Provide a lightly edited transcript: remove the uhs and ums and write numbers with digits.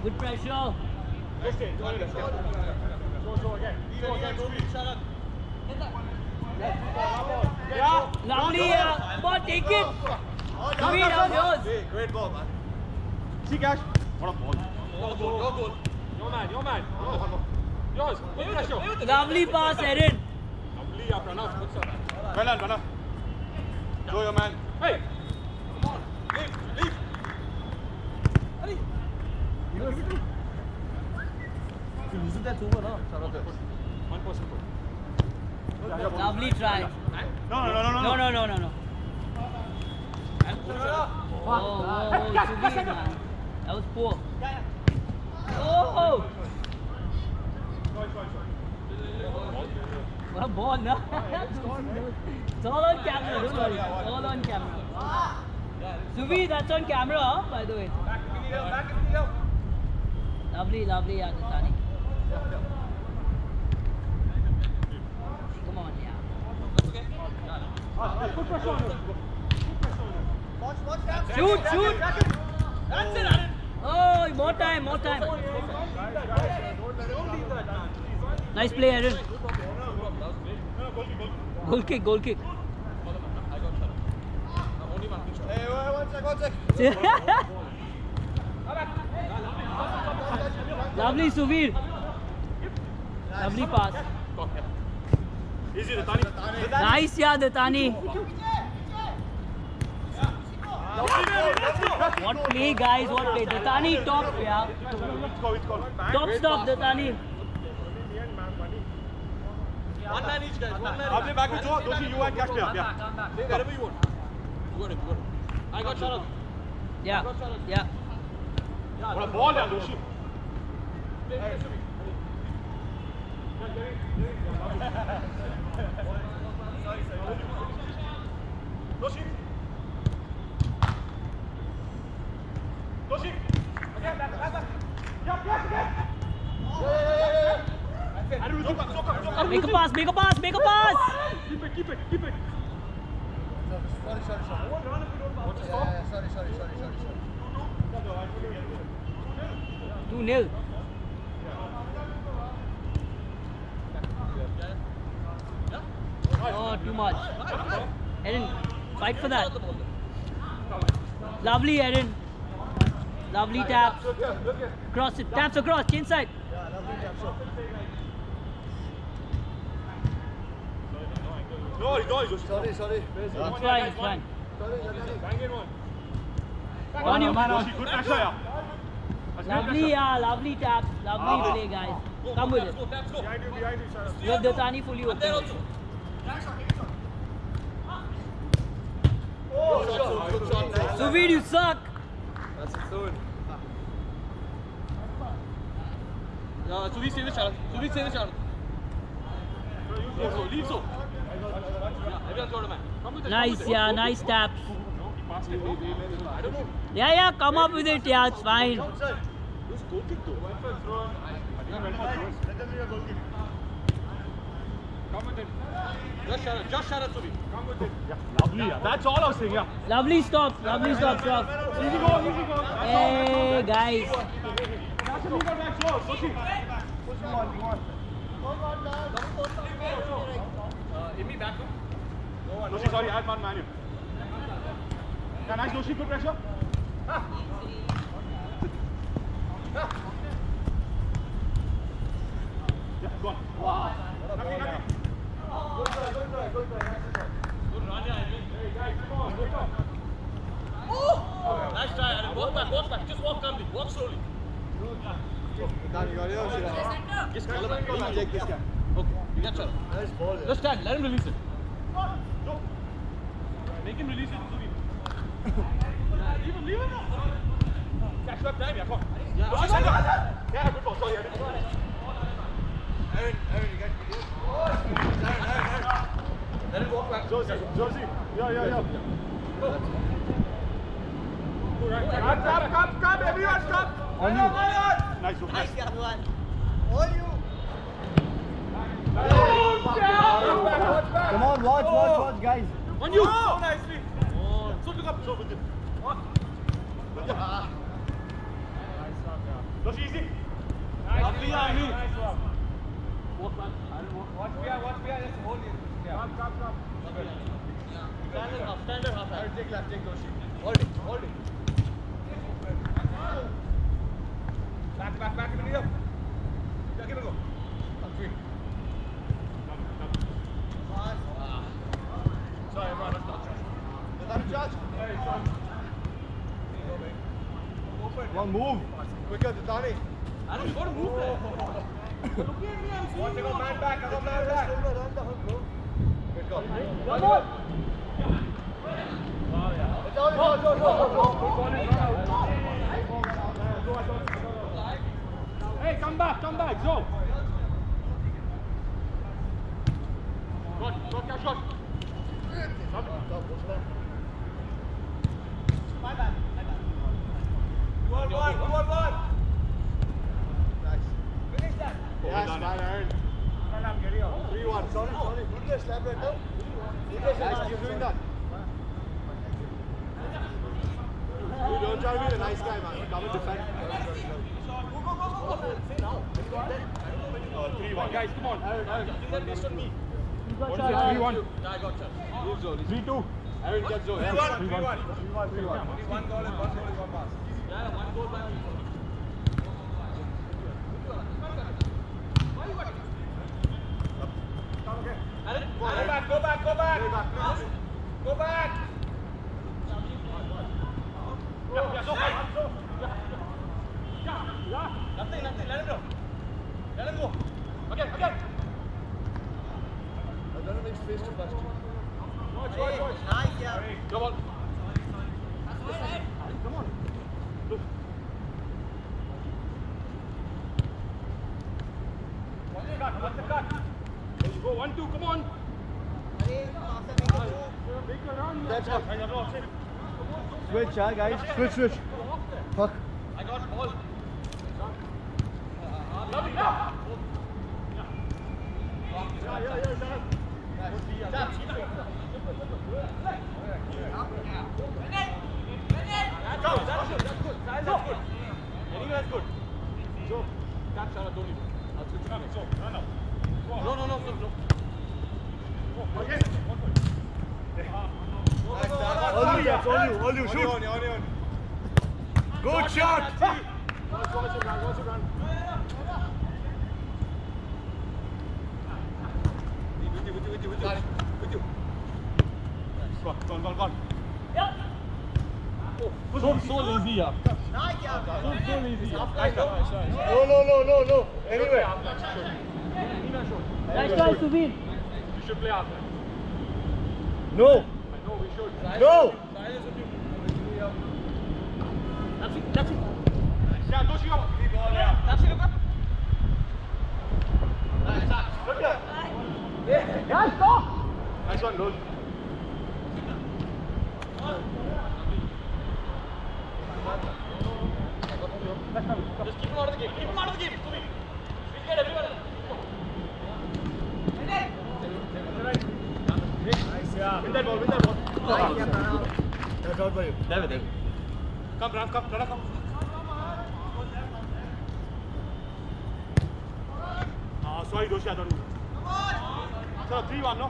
Good pressure. Lovely. Ball, take it. Sweet, how's yours? Great ball, man. See, Cash. What a ball. Your goal. Your man. Yours. Good pressure. Lovely pass, Erin. Lovely, Pranav. Good stuff. Well done, Pranav. Go, your man. Hey. Come on. Leave. Isn't that over now? 1% put. Lovely try. No. No. Oh, Subir, man. That was poor. Oh! What a ball, no? It's all on camera, don't worry. It's all on camera. Subir, that's on camera, by the way. Lovely, Aditani. Come on, yeah. Put pressure on him. Shoot! That's it, Aaron. Oh, more time. Nice play, Aaron. Goal kick. Hey, one sec. Lovely, Subir. Lovely pass. Easy, Datani. Nice, yeah, Datani. What play, guys? What play? Datani top, yeah. Let's go. Top stop, Datani. One man each, guys. One man I'll play back with Joe. Doshi, you and Cash play up. Yeah. Play wherever you want. You got it. I got Sharad. Yeah. What a ball, yeah, Doshi. Doshi. Again, back. Yeah. Make a pass. Keep it. Sorry. Sorry. 2-0. Oh, too much. Erin, fight for that. Lovely, Erin. Lovely taps. Cross it. Taps across. Chin side. No, Doshi. Sorry. It's fine. Bang in one. On you. Doshi, good pressure, yeah. Lovely taps. Lovely play, guys. Come with it. Let's go. Behind you, Sharad. You have Datani fully And there open. also. Good shot. Nice. Subir, you suck. That's it, throw it. Subir, save the Sharad. Leave so. Yeah, everyone's got a man. Come with it. Nice, yeah. Nice taps. No, he passed it. I don't know. Yeah. Come up with it, yeah. It's fine. It was goal kick though. I think I went for yours. Let them be a goal kick. Come with it. Just Sharad, Subir. Come with it. Yeah, lovely. Yeah. That's all I was saying. Yeah. Lovely stop. Easy go. Hey, guys. That's a big back slow. Doshi. Imi back him. Doshi, sorry, I had one man here. Yeah, nice Doshi, good pressure. Yeah, go on. Wow. Nothing. Good try. Raja. Hey guys, come on. Nice try, Aaron. Walk back. Just walk calmly. Walk slowly. Just call him back. Take this guy. Okay, you get Sharad. Nice ball. Just stand. Let him release it. Make him release it. Leave him. Catch up time, yeah, come on. Yeah, good ball. Sorry, Aaron, you got video. Aaron. Let him walk back. Josie. Yeah. Come, everyone, come. On you. Nice, everyone. All you. Come on, watch, guys. On you. So nicely. So pick up. So with it. Just easy. Up behind me. Nice one. Walk back. Watch behind, let's hold it. Yeah. Come. Stand up, half. Take left, take Doshi. Hold it. Back in the middle. Yeah, give it a go. Three. Sorry, man, that's not charge. Is that a charge? Yeah, it's charge. One move. Quicker, Titani. Aaron, you gotta move there. Want to go man back, I got man back. Good go. Come on. Hey, come back, Joe. Shot, shot. One. Nice. Finish that. Yes, man, Aaron. 3-1. Sorry. Good slap right now. Nice, keep doing that. You don't try to be the nice guy, man. Come and defend. Go. 3-1. Guys, come on. Aaron, that based on me. You got What shot. is it? 3-1. Yeah, I got shot. 3-2. Aaron gets Joe. 3-1. 3-1. 1 goal is 1 pass. Yeah, 1 goal by Go back. Go back. Nothing. Let him go. Again. I don't make space to pass. Watch. Nice, yeah. Come on. What's the cut? There you go, 1-2, come on. Make a run. That's up. Switch, guys. Switch. Fuck. I got ball. That's good. That's good. Joe, catch Shara, don't leave. I'll switch you next. No. All you, shoot. On. Good shot. Watch it run. With you. Go on. Yeah. So lazy, yeah. Nice, yeah. So lazy. No. Anyway. Nice try, Subir. You should play after. No. I know we should. No. That's it. Yeah, don't you up. That's it. Yes, stop. Nice one, Lord. Just keep him out of the game. Keep him out of the game. We'll get everyone. Nice, yeah. Win that ball. Nice, yeah, Pranav. That's out for you. There. Come, Pranav, come. Sorry, Doshi, I don't know. Sir, 3-1, no?